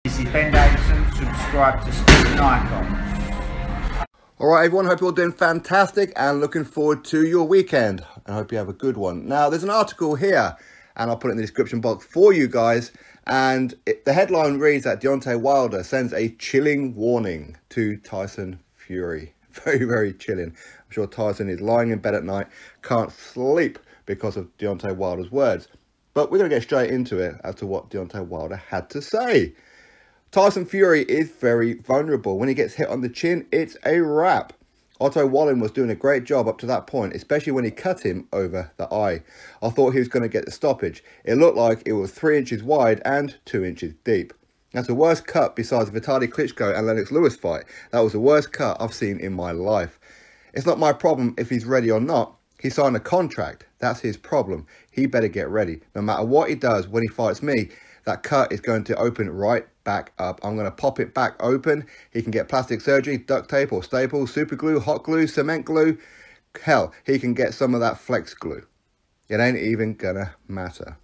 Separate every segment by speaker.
Speaker 1: This is Ben Davison. Subscribe to Stephen Icons.
Speaker 2: Alright everyone, hope you're all doing fantastic and looking forward to your weekend. And I hope you have a good one. Now there's an article here and I'll put it in the description box for you guys. And the headline reads that Deontay Wilder sends a chilling warning to Tyson Fury. Very, very chilling. I'm sure Tyson is lying in bed at night, can't sleep because of Deontay Wilder's words. But we're going to get straight into it as to what Deontay Wilder had to say. Tyson Fury is very vulnerable. When he gets hit on the chin, it's a wrap. Otto Wallin was doing a great job up to that point, especially when he cut him over the eye. I thought he was going to get the stoppage. It looked like it was 3 inches wide and 2 inches deep. That's the worst cut besides the Vitaly Klitschko and Lennox Lewis fight. That was the worst cut I've seen in my life. It's not my problem if he's ready or not. He signed a contract. That's his problem. He better get ready. No matter what he does when he fights me, that cut is going to open right back up. I'm going to pop it back open. He can get plastic surgery, duct tape or staples, super glue, hot glue, cement glue. Hell, he can get some of that flex glue. It ain't even gonna matter.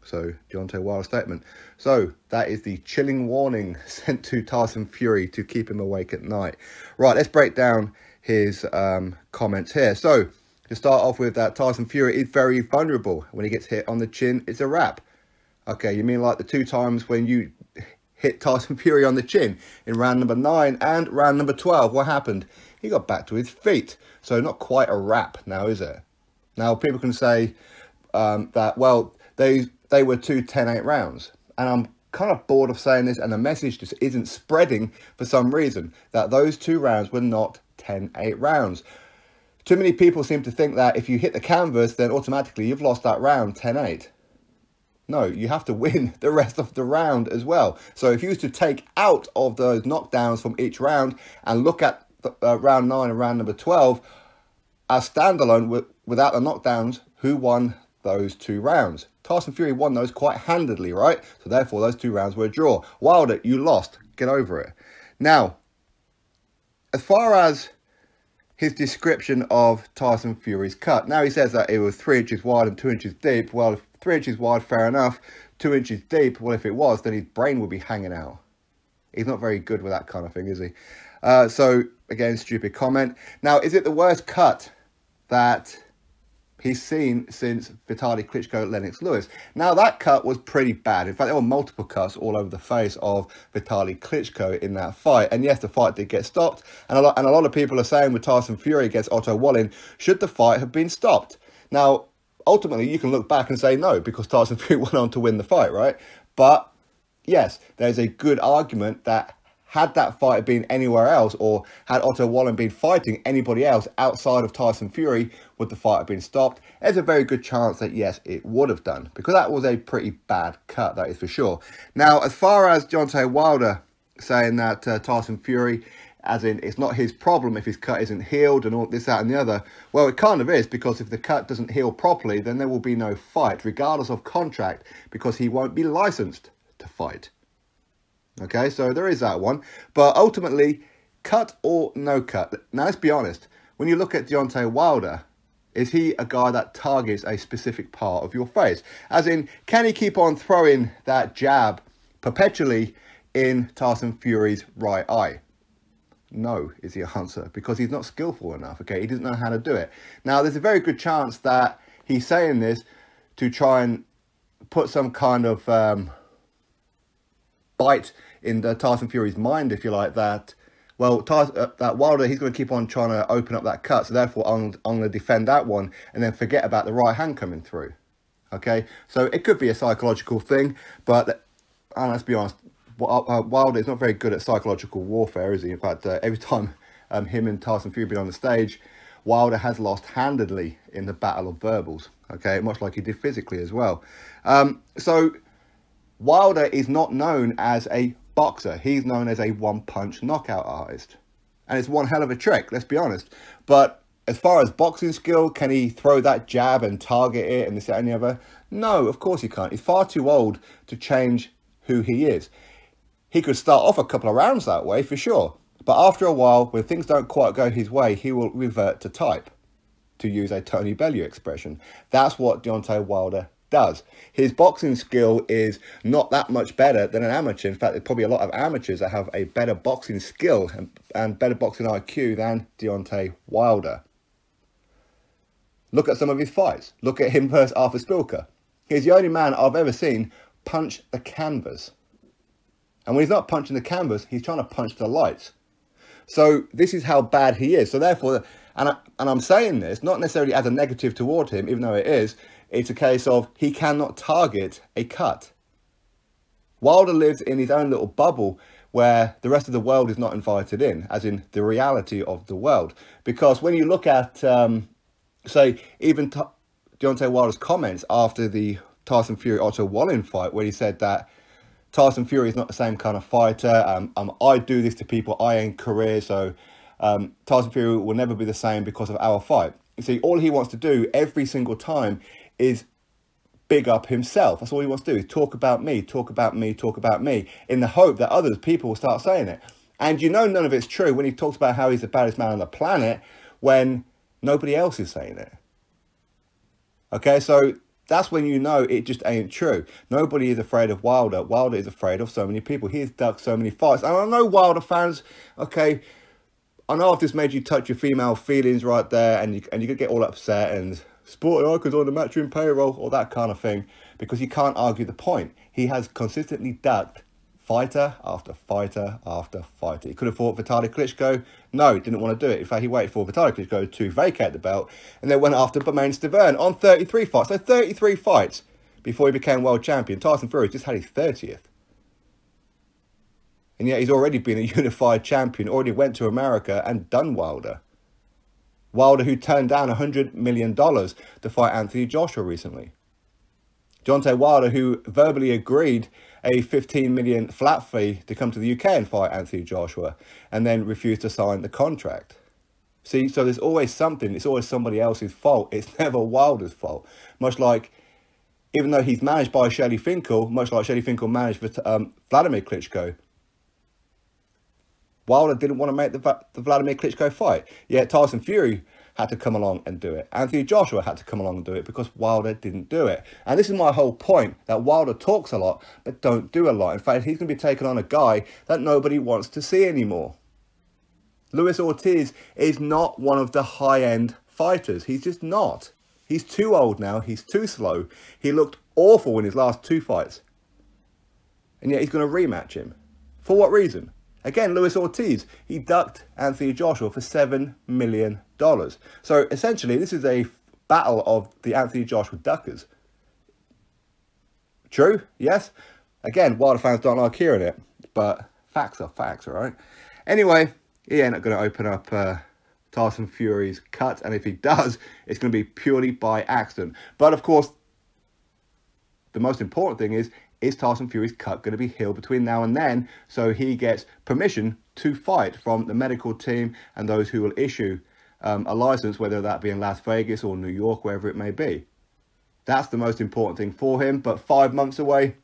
Speaker 2: So, Deontay Wilder's statement. So, that is the chilling warning sent to Tyson Fury to keep him awake at night. Right, let's break down his comments here. So, to start off with that, Tyson Fury is very vulnerable. When he gets hit on the chin, it's a wrap. Okay, you mean like the 2 times when you hit Tyson Fury on the chin in round number 9 and round number 12? What happened? He got back to his feet. So not quite a wrap now, is it? Now, people can say that, well, they were 2 10-8 rounds. And I'm kind of bored of saying this, and the message just isn't spreading for some reason, that those 2 rounds were not 10-8 rounds. Too many people seem to think that if you hit the canvas, then automatically you've lost that round 10-8. No, you have to win the rest of the round as well. So if you was to take out of those knockdowns from each round and look at round 9 and round number 12 as standalone without the knockdowns, who won those 2 rounds? Tyson Fury won those quite handedly, right? So therefore those 2 rounds were a draw. Wilder, you lost. Get over it. Now, as far as his description of Tyson Fury's cut. Now he says that it was 3 inches wide and 2 inches deep. Well, if 3 inches wide, fair enough. 2 inches deep, well, if it was, then his brain would be hanging out. He's not very good with that kind of thing, is he? So, again, stupid comment. Now, is it the worst cut that he's seen since Vitaly Klitschko, Lennox Lewis? Now, that cut was pretty bad. In fact, there were multiple cuts all over the face of Vitaly Klitschko in that fight. And yes, the fight did get stopped. And a lot of people are saying with Tyson Fury against Otto Wallin, should the fight have been stopped? Now, ultimately, you can look back and say no, because Tyson Fury went on to win the fight, right? But yes, there's a good argument that had that fight been anywhere else, or had Otto Wallin been fighting anybody else outside of Tyson Fury, would the fight have been stopped? There's a very good chance that yes, it would have done, because that was a pretty bad cut, that is for sure. Now, as far as Deontay Wilder saying that Tyson Fury, as in it's not his problem if his cut isn't healed and all this, that and the other, well, it kind of is, because if the cut doesn't heal properly, then there will be no fight, regardless of contract, because he won't be licensed to fight. Okay, so there is that one. But ultimately, cut or no cut. Now, let's be honest. When you look at Deontay Wilder, is he a guy that targets a specific part of your face? As in, can he keep on throwing that jab perpetually in Tyson Fury's right eye? No, is the answer, because he's not skillful enough, okay? He doesn't know how to do it. Now, there's a very good chance that he's saying this to try and put some kind of bite in Tyson Fury's mind, if you like, that, well, that Wilder, he's going to keep on trying to open up that cut, so therefore I'm going to defend that one and then forget about the right hand coming through, okay? So it could be a psychological thing, but and let's be honest, Wilder is not very good at psychological warfare, is he? In fact, every time him and Tyson Fury have been on the stage, Wilder has lost handedly in the battle of verbals, okay? Much like he did physically as well. So Wilder is not known as a boxer. He's known as a one-punch knockout artist. And it's one hell of a trick, let's be honest. But as far as boxing skill, can he throw that jab and target it and this, that, and the other? No, of course he can't. He's far too old to change who he is. He could start off a couple of rounds that way, for sure. But after a while, when things don't quite go his way, he will revert to type, to use a Tony Bellew expression. That's what Deontay Wilder does. His boxing skill is not that much better than an amateur. In fact, there's probably a lot of amateurs that have a better boxing skill and better boxing IQ than Deontay Wilder. Look at some of his fights. Look at him versus Arthur Spilker. He's the only man I've ever seen punch the canvas. And when he's not punching the canvas, he's trying to punch the lights. So this is how bad he is. So therefore, and I'm saying this not necessarily as a negative toward him, even though it is, it's a case of he cannot target a cut. Wilder lives in his own little bubble where the rest of the world is not invited in, as in the reality of the world. Because when you look at, say, even Deontay Wilder's comments after the Tyson Fury Otto Wallin fight, where he said that Tyson Fury is not the same kind of fighter. I do this to people I end career, so Tyson Fury will never be the same because of our fight. You see, all he wants to do every single time is big up himself. That's all he wants to do, is talk about me, talk about me, talk about me, in the hope that others, people will start saying it. And you know none of it's true when he talks about how he's the baddest man on the planet when nobody else is saying it. Okay, so that's when you know it just ain't true. Nobody is afraid of Wilder. Wilder is afraid of so many people. He has ducked so many fights. And I know Wilder fans, okay, I know I've just made you touch your female feelings right there, and you could get all upset and sport icons on the matchroom payroll, or that kind of thing, because you can't argue the point. He has consistently ducked fighter after fighter after fighter. He could have fought Vitaly Klitschko. No, he didn't want to do it. In fact, he waited for Vitaly Klitschko to vacate the belt and then went after Bermane Stiverne on 33 fights. So 33 fights before he became world champion. Tyson Fury just had his 30th. And yet he's already been a unified champion, already went to America and done Wilder. Wilder, who turned down $100 million to fight Anthony Joshua recently. Deontay Wilder, who verbally agreed a $15 million flat fee to come to the UK and fight Anthony Joshua, and then refused to sign the contract. See, so there's always something. It's always somebody else's fault. It's never Wilder's fault. Much like, even though he's managed by Shelly Finkel, much like Shelly Finkel managed Vladimir Klitschko, Wilder didn't want to make the Vladimir Klitschko fight. Yet Tyson Fury had to come along and do it. Anthony Joshua had to come along and do it because Wilder didn't do it. And this is my whole point, that Wilder talks a lot, but don't do a lot. In fact, he's going to be taking on a guy that nobody wants to see anymore. Luis Ortiz is not one of the high-end fighters. He's just not. He's too old now. He's too slow. He looked awful in his last 2 fights. And yet he's going to rematch him. For what reason? Again, Luis Ortiz, he ducked Anthony Joshua for $7 million. So essentially, this is a battle of the Anthony Joshua duckers. True? Yes? Again, Wilder fans don't like hearing it, but facts are facts, all right? Anyway, he ain't going to open up Tyson Fury's cut, and if he does, it's going to be purely by accident. But of course, the most important thing is Tyson Fury's cut going to be healed between now and then, so he gets permission to fight from the medical team and those who will issue a license, whether that be in Las Vegas or New York, wherever it may be. That's the most important thing for him, but 5 months away,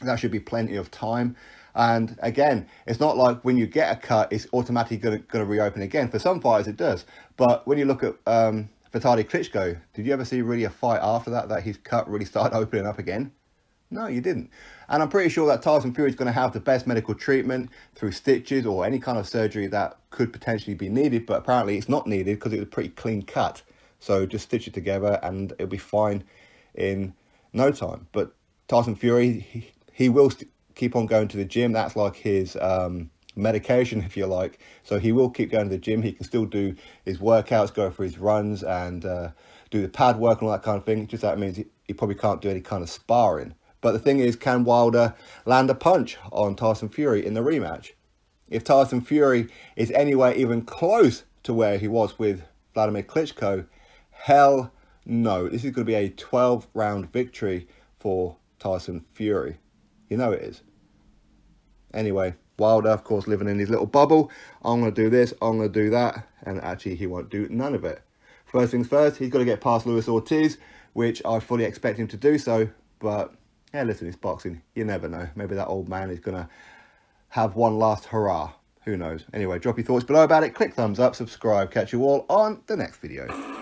Speaker 2: that should be plenty of time. And again, it's not like when you get a cut, it's automatically going to reopen again. For some fighters, it does. But when you look at Vitaly Klitschko, did you ever see really a fight after that his cut really started opening up again? No, you didn't. And I'm pretty sure that Tyson Fury is going to have the best medical treatment through stitches or any kind of surgery that could potentially be needed, but apparently it's not needed because it was a pretty clean cut. So just stitch it together and it'll be fine in no time. But Tyson Fury, he will keep on going to the gym. That's like his medication, if you like. So he will keep going to the gym. He can still do his workouts, go for his runs and do the pad work and all that kind of thing. Just that means he probably can't do any kind of sparring. But the thing is, can Wilder land a punch on Tyson Fury in the rematch? If Tyson Fury is anywhere even close to where he was with Vladimir Klitschko, hell no. This is going to be a 12-round victory for Tyson Fury. You know it is. Anyway, Wilder, of course, living in his little bubble. I'm going to do this, I'm going to do that. And actually, he won't do none of it. First things first, he's got to get past Luis Ortiz, which I fully expect him to do so. But yeah, listen, it's boxing. You never know. Maybe that old man is going to have one last hurrah. Who knows? Anyway, drop your thoughts below about it. Click thumbs up, subscribe. Catch you all on the next video.